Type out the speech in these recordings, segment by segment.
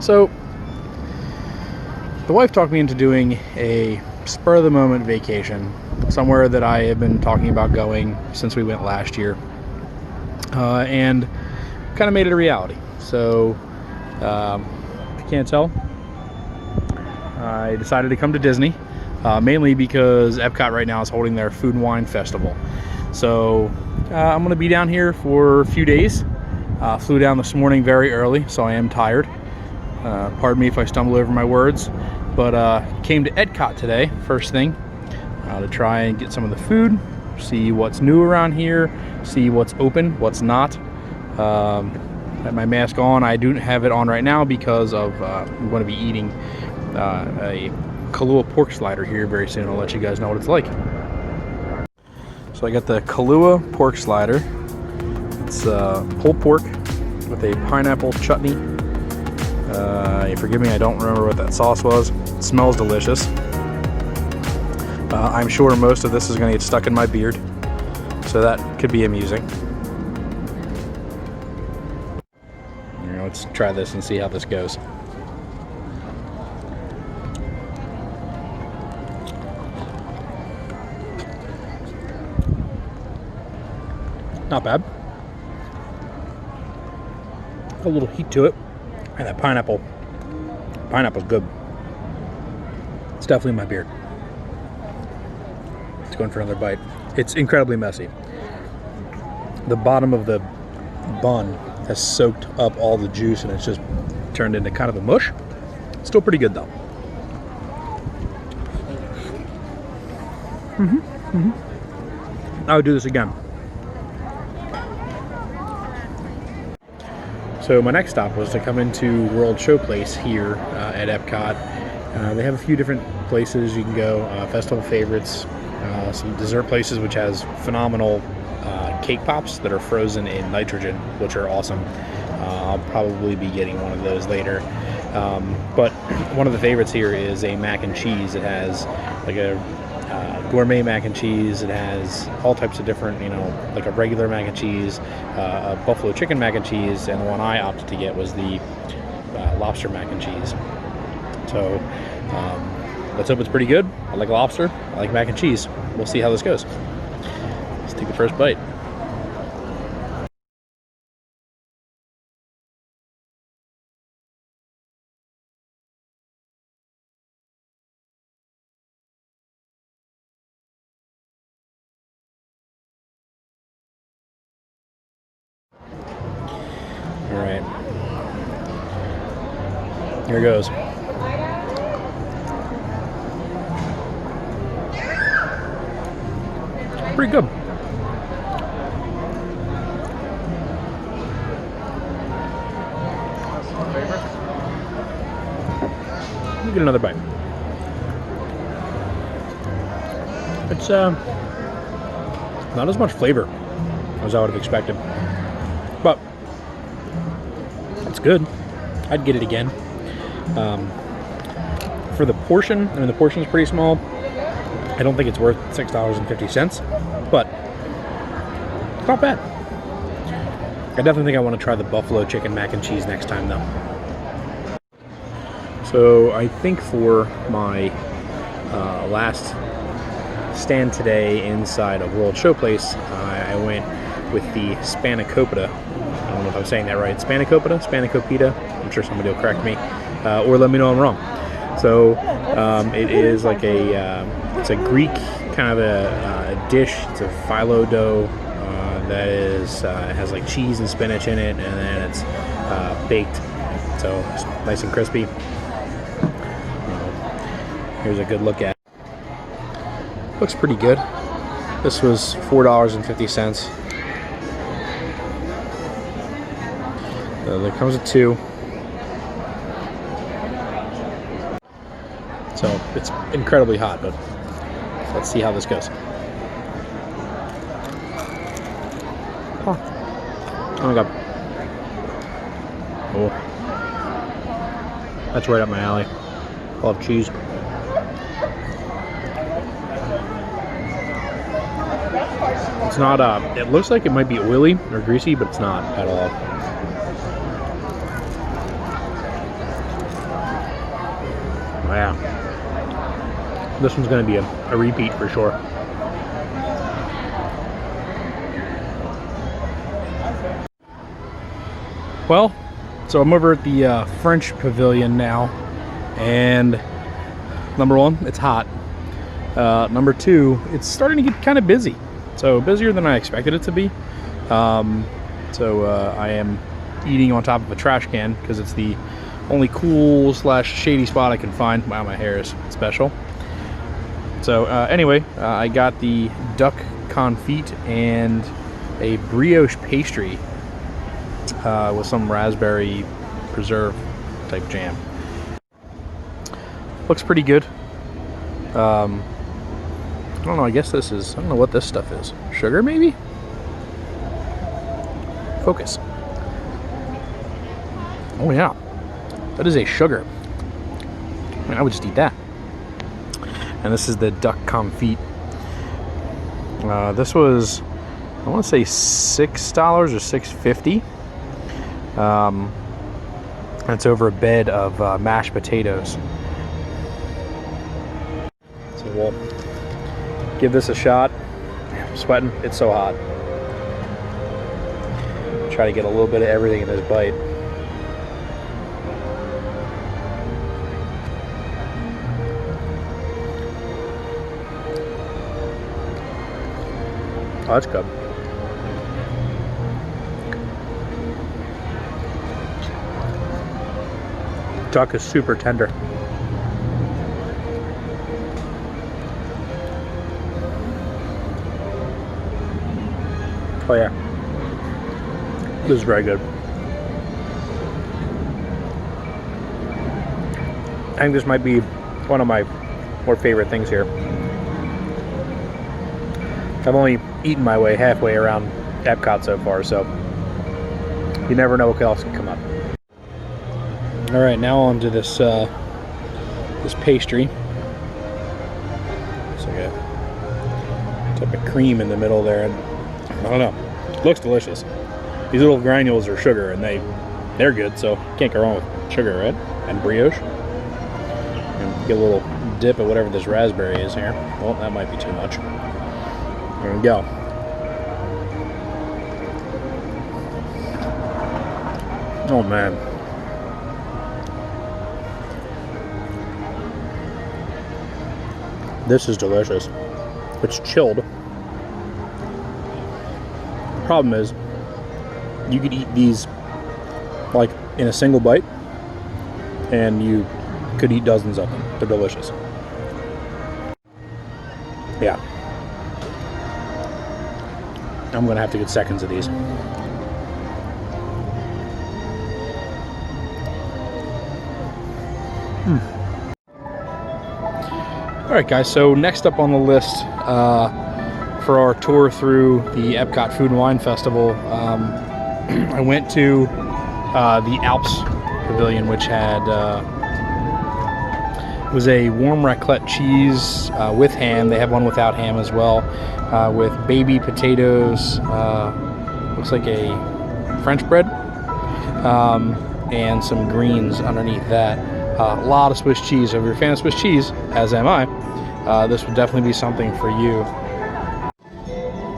So, the wife talked me into doing a spur-of-the-moment vacation somewhere that I have been talking about going since we went last year, and kind of made it a reality. So, if you can't tell, I decided to come to Disney, mainly because Epcot right now is holding their Food and Wine Festival. So, I'm going to be down here for a few days. Flew down this morning very early, so I am tired. Pardon me if I stumble over my words, but came to Epcot today, first thing, to try and get some of the food, see what's new around here, see what's open, what's not. I have my mask on. I don't have it on right now because of I'm going to be eating a Kahlua pork slider here very soon. I'll let you guys know what it's like. So I got the Kahlua pork slider. It's pulled pork with a pineapple chutney. Forgive me, I don't remember what that sauce was. It smells delicious. I'm sure most of this is going to get stuck in my beard, so that could be amusing. Let's try this and see how this goes. Not bad. A little heat to it, and that pineapple's good. It's definitely in my beard. It's going for another bite. It's incredibly messy. The bottom of the bun has soaked up all the juice and it's just turned into kind of a mush. Still pretty good though. I would do this again. So my next stop was to come into World Showplace here at Epcot. They have a few different places you can go, festival favorites, some dessert places which has phenomenal cake pops that are frozen in nitrogen, which are awesome. I'll probably be getting one of those later. But one of the favorites here is a mac and cheese. It has like a gourmet mac and cheese. It has all types of different, like a regular mac and cheese, a buffalo chicken mac and cheese, and the one I opted to get was the lobster mac and cheese. So let's hope it's pretty good. I like lobster. I like mac and cheese. We'll see how this goes. Let's take the first bite. All right, here it goes. Pretty good. Let me get another bite. It's not as much flavor as I would have expected, but it's good. I'd get it again. For the portion, I mean, the portion is pretty small. I don't think it's worth $6.50, but it's not bad. I definitely think I want to try the buffalo chicken mac and cheese next time, though. So I think for my last stand today inside of World Showplace, I went with the spanakopita. I don't know if I'm saying that right. Spanakopita. I'm sure somebody will correct me, or let me know I'm wrong. So it is like it's a Greek kind of a dish. It's a phyllo dough that is has like cheese and spinach in it, and then it's baked, so it's nice and crispy. Here's a good look at it. Looks pretty good. This was $4.50. There comes with two. So it's incredibly hot, but let's see how this goes. Oh my god. Oh. That's right up my alley. I love cheese. It's not, it looks like it might be oily or greasy, but it's not at all. Yeah. This one's going to be a repeat for sure. Well, so I'm over at the French Pavilion now, and number one, it's hot. Number two, it's starting to get kind of busy. So busier than I expected it to be. I am eating on top of a trash can because it's the only cool / shady spot I can find. Wow, my hair is special. So anyway, I got the duck confit and a brioche pastry with some raspberry preserve type jam. Looks pretty good. I don't know, I guess this is, I don't know what this stuff is. Sugar maybe? Focus. Oh yeah, that is a sugar. I mean, I would just eat that. And this is the duck confit. This was, I want to say $6 or $6.50. It's over a bed of mashed potatoes. So we'll give this a shot. I'm sweating, it's so hot. Try to get a little bit of everything in this bite. Oh, that's good. Duck is super tender. Oh yeah, this is very good. I think this might be one of my more favorite things here. I've only eaten my way halfway around Epcot so far, so you never know what else can come up. All right, now on to this this pastry. It's like a type of cream in the middle there, and I don't know. It looks delicious. These little granules are sugar, and they're good, so can't go wrong with sugar, right? And brioche. And get a little dip of whatever this raspberry is here. Well, that might be too much. There we go. Oh man. This is delicious. It's chilled. Problem is, you could eat these like in a single bite, and you could eat dozens of them. They're delicious. Yeah. I'm gonna have to get seconds of these. Alright guys, so next up on the list for our tour through the Epcot Food and Wine Festival, I went to the Alps Pavilion, which had was a warm raclette cheese with ham. They have one without ham as well, with baby potatoes, looks like a French bread, and some greens underneath that. A lot of Swiss cheese. So if you're a fan of Swiss cheese, as am I, this would definitely be something for you.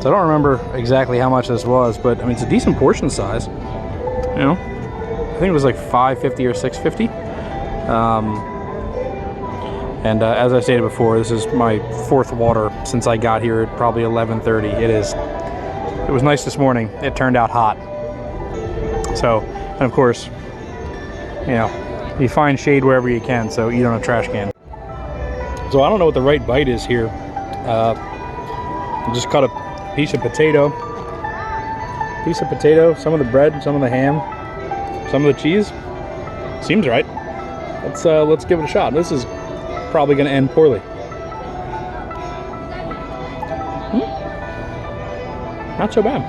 So I don't remember exactly how much this was, but I mean, it's a decent portion size. You know, I think it was like $5.50 or $6.50. And as I stated before, this is my fourth water since I got here at probably 11:30. It was nice this morning. It turned out hot. So, and of course, you know, you find shade wherever you can, so eat on a trash can. So I don't know what the right bite is here. I just cut a piece of potato, some of the bread, some of the ham, some of the cheese. Seems right. Let's give it a shot. This is probably going to end poorly. Not so bad.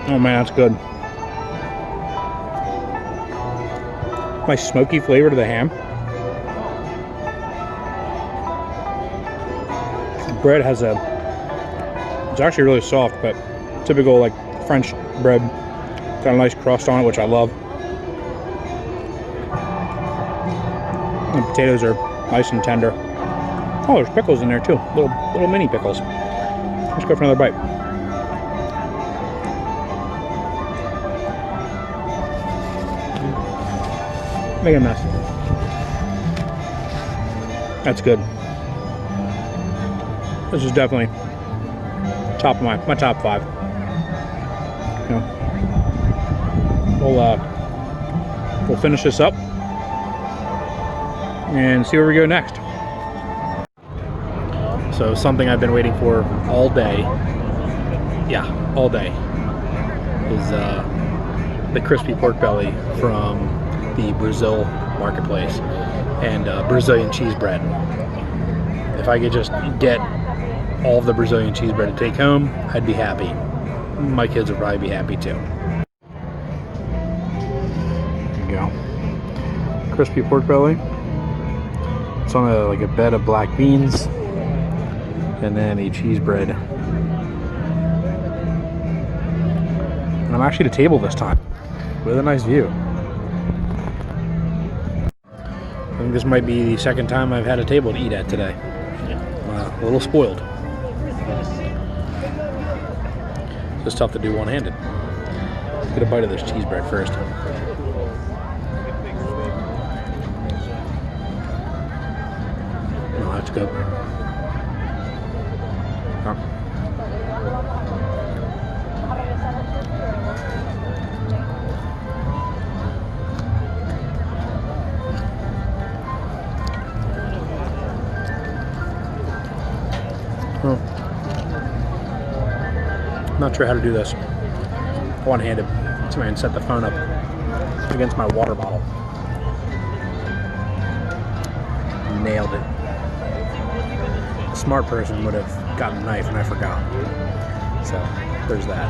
Oh man, that's good. Nice smoky flavor to the ham. The bread has it's actually really soft, but typical like French bread. Got a nice crust on it, which I love. The potatoes are nice and tender. Oh, there's pickles in there too. Little mini pickles. Let's go for another bite. Make a mess. That's good. This is definitely top of my top 5. You know, we'll finish this up and see where we go next. So something I've been waiting for all day, yeah, all day, is the crispy pork belly from the Brazil marketplace and Brazilian cheese bread. If I could just get all of the Brazilian cheese bread to take home, I'd be happy. My kids would probably be happy too. There you go. Crispy pork belly. It's on like a bed of black beans and then a cheese bread. And I'm actually at a table this time with a nice view. I think this might be the second time I've had a table to eat at today. A little spoiled. It's tough to do one-handed. Let's get a bite of this cheese bread first. Oh, that's good. Oh. Not sure how to do this one-handed. Let's try and set the phone up against my water bottle. Nailed it. A smart person would have gotten a knife and I forgot. So there's that.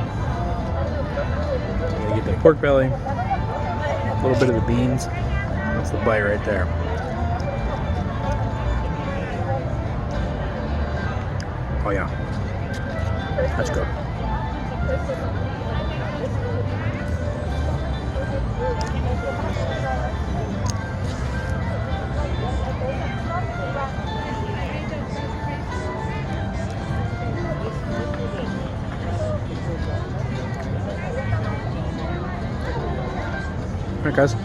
I'm gonna get the pork belly, a little bit of the beans. That's the bite right there. Oh yeah, that's good. All right, guys.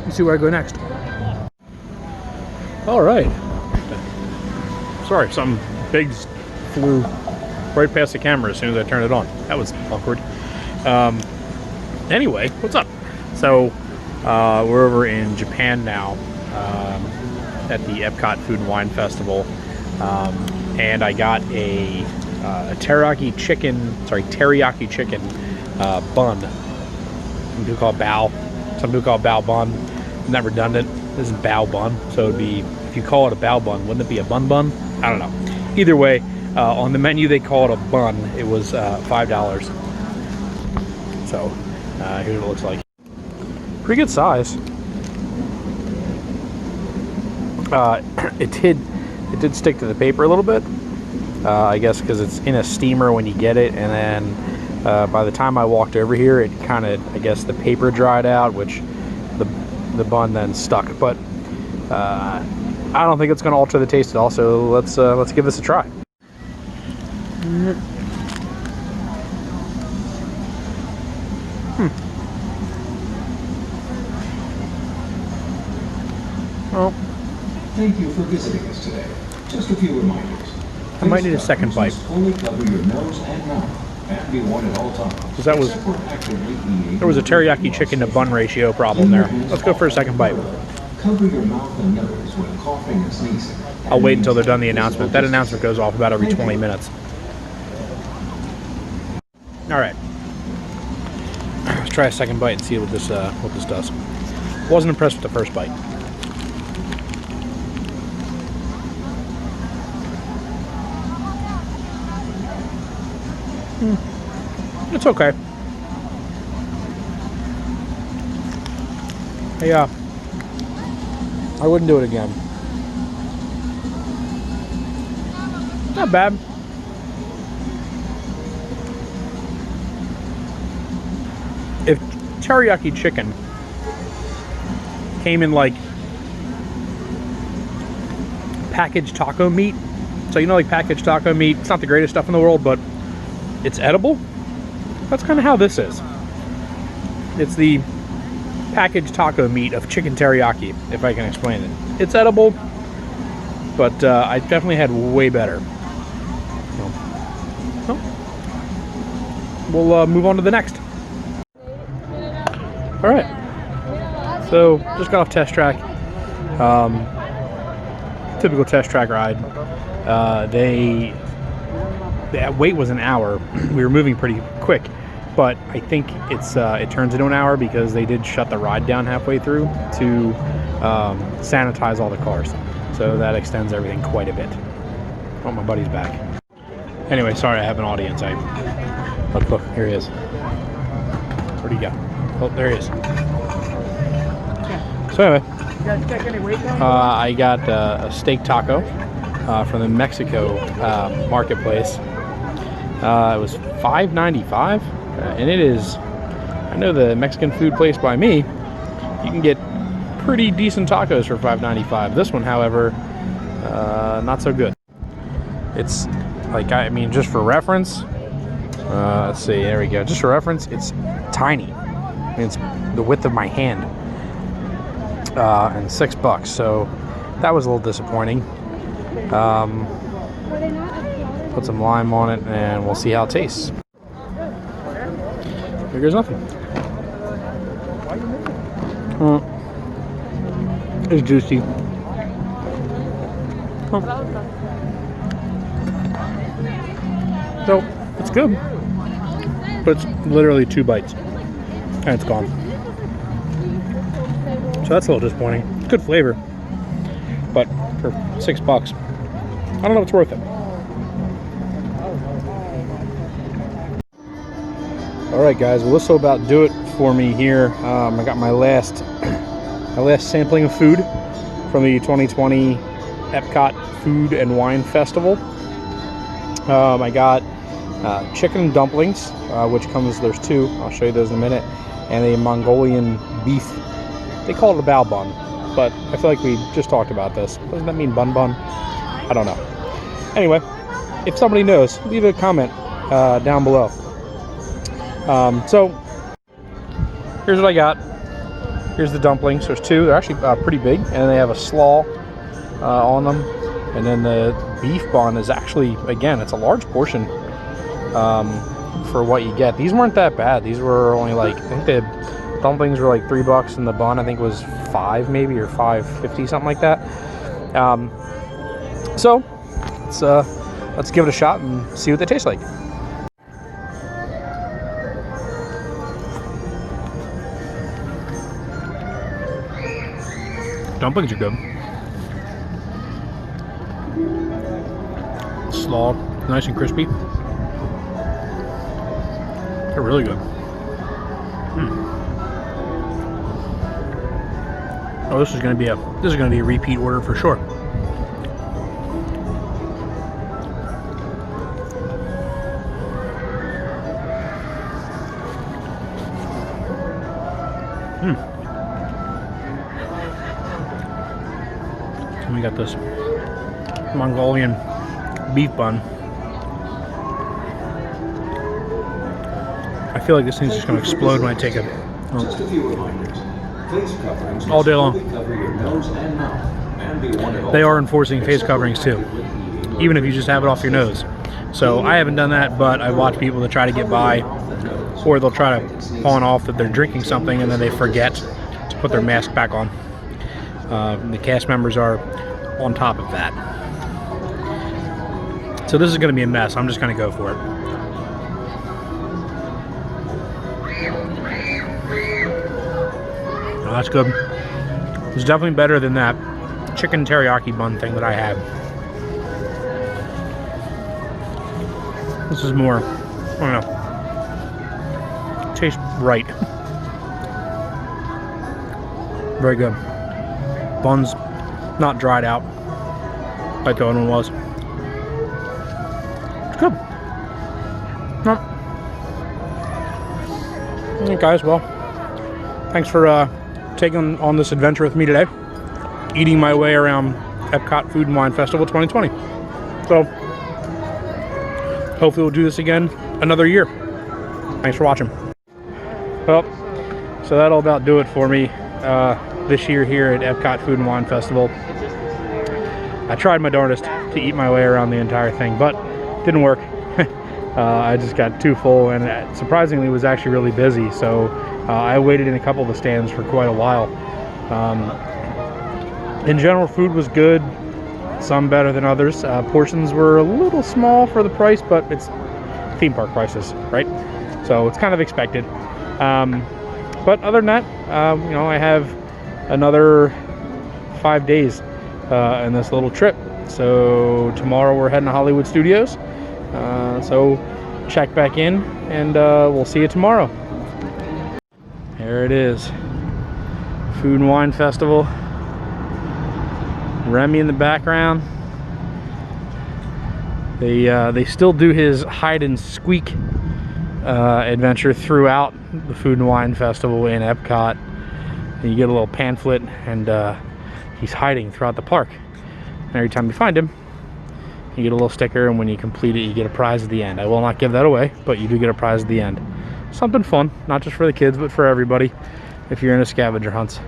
Let's see where I go next. All right. Sorry, something big flew right past the camera as soon as I turned it on. That was awkward. Anyway, what's up? So we're over in Japan now at the Epcot Food and Wine Festival, and I got a teriyaki chicken bun. Some people call it bao. Some people call it bao bun. Isn't that redundant? This is bao bun, so it'd be, if you call it a bao bun, wouldn't it be a bun bun? I don't know. Either way, on the menu they call it a bun. It was $5. So here's what it looks like. Pretty good size. It did stick to the paper a little bit. I guess because it's in a steamer when you get it, and then by the time I walked over here, it kind of, I guess the paper dried out, which the bun then stuck. But I don't think it's going to alter the taste at all. So let's give this a try. Well, thank you for visiting us today. Just a few reminders. I might need a second bite. Fully cover your nose and mouth and be worn at all times. Because there was a teriyaki chicken to bun ratio problem there. Let's go for a second bite. Cover your mouth and nose when coughing and sneezing. I'll wait until they're done the announcement. That announcement goes off about every 20 minutes. All right. Let's try a second bite and see what this does. Wasn't impressed with the first bite. It's okay. Yeah, I wouldn't do it again. Not bad. If teriyaki chicken came in like packaged taco meat. So you know, like packaged taco meat, it's not the greatest stuff in the world, but it's edible. That's kind of how this is. It's the packaged taco meat of chicken teriyaki, if I can explain it. It's edible, but I definitely had way better. So, we'll move on to the next. All right. So just got off test track. Typical test track ride. The wait was an hour. We were moving pretty quick, but I think it turns into an hour because they did shut the ride down halfway through to sanitize all the cars. So that extends everything quite a bit. Oh, my buddy's back. Anyway, sorry, I have an audience. Look, here he is. Where'd he go? Oh, there he is. So anyway, I got a steak taco from the Mexico marketplace. It was $5.95, and it is, I know the Mexican food place by me, you can get pretty decent tacos for $5.95. This one, however, not so good. It's like, I mean, just for reference, let's see, there we go. Just for reference, it's tiny. I mean, it's the width of my hand, and $6. So that was a little disappointing. Put some lime on it, and we'll see how it tastes. Here goes nothing. It's juicy. So it's good, but it's literally 2 bites, and it's gone. So that's a little disappointing. It's good flavor, but for $6, I don't know if it's worth it. Alright guys, well this will about do it for me here. I got my last sampling of food from the 2020 Epcot Food and Wine Festival. I got chicken dumplings, which comes, there's 2, I'll show you those in a minute, and a Mongolian beef. They call it a bao bun, but I feel like we just talked about this. Doesn't that mean bun bun? I don't know. Anyway, if somebody knows, leave a comment down below. So here's what I got. Here's the dumplings. There's 2. They're actually pretty big, and they have a slaw on them. And then the beef bun is actually, again, it's a large portion for what you get. These weren't that bad. These were only like, I think the dumplings were like $3, and the bun I think was $5 maybe, or $5.50, something like that. So let's give it a shot and see what they taste like. Dumplings are good. Slaw, nice and crispy. They're really good. Oh, this is going to be a repeat order for sure. And we got this Mongolian beef bun. I feel like this thing's just going to explode when I take it. Just a few reminders. Face coverings All day long. cover your nose and mouth, and be one of They are enforcing face coverings too, even if you just have it off your nose. So I haven't done that, but I watch people that try to get by, or they'll try to pawn off that they're drinking something and then they forget to put their mask back on. The cast members are on top of that. So this is going to be a mess. I'm just going to go for it. Oh, that's good. It's definitely better than that chicken teriyaki bun thing that I had. This is more, I don't know, tastes right. Very good. Bun's not dried out like the other one was. It's good. No. Alright guys, well, thanks for taking on this adventure with me today, eating my way around Epcot Food and Wine Festival 2020. So hopefully we'll do this again another year. Thanks for watching. Well, so that'll about do it for me this year here at Epcot Food and Wine Festival. I tried my darndest to eat my way around the entire thing, but didn't work. I just got too full, and it surprisingly was actually really busy, so I waited in a couple of the stands for quite a while. In general, food was good, some better than others. Portions were a little small for the price, but it's theme park prices, right? So it's kind of expected. But other than that, you know, I have another 5 days in this little trip. So tomorrow we're heading to Hollywood Studios. So check back in, and we'll see you tomorrow. There it is, Food and Wine Festival. Remy in the background. They still do his hide and squeak adventure throughout the Food and Wine Festival in Epcot. And you get a little pamphlet, and he's hiding throughout the park. And every time you find him, you get a little sticker, and when you complete it, you get a prize at the end. I will not give that away, but you do get a prize at the end. Something fun, not just for the kids, but for everybody if you're into scavenger hunts.